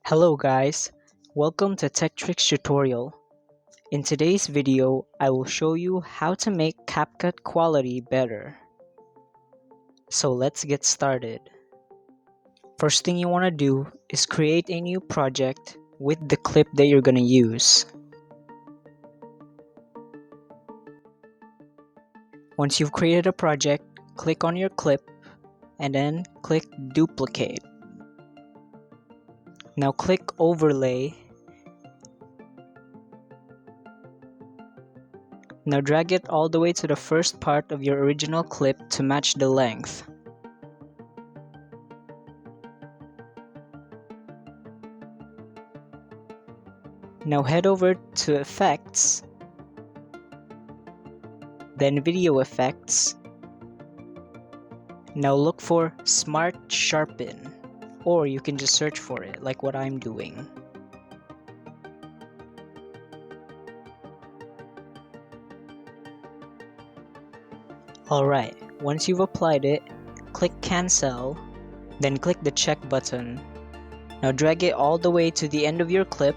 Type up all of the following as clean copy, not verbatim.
Hello guys, welcome to Tech Tricks tutorial. In today's video, I will show you how to make CapCut quality better. So let's get started. First thing you want to do is create a new project with the clip that you're going to use. Once you've created a project, click on your clip and then click duplicate. Now click overlay. Now drag it all the way to the first part of your original clip to match the length. Now head over to Effects, then Video Effects. Now look for Smart Sharpen, or you can just search for it like what I'm doing. Alright, once you've applied it, click Cancel, then click the check button. Now drag it all the way to the end of your clip.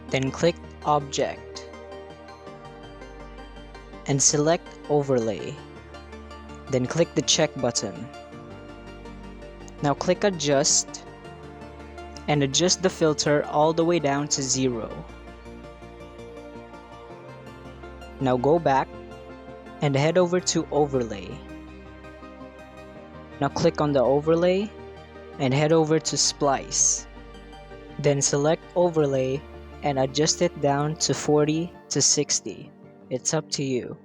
Then click Object and select Overlay. Then click the check button. Now click Adjust and adjust the filter all the way down to 0. Now go back and head over to Overlay. Now click on the overlay and head over to Splice. Then select Overlay and adjust it down to 40 to 60. It's up to you.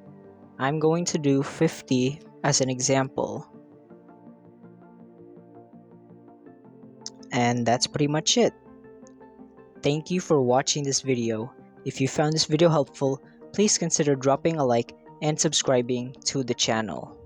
I'm going to do 50 as an example. And that's pretty much it. Thank you for watching this video. If you found this video helpful, please consider dropping a like and subscribing to the channel.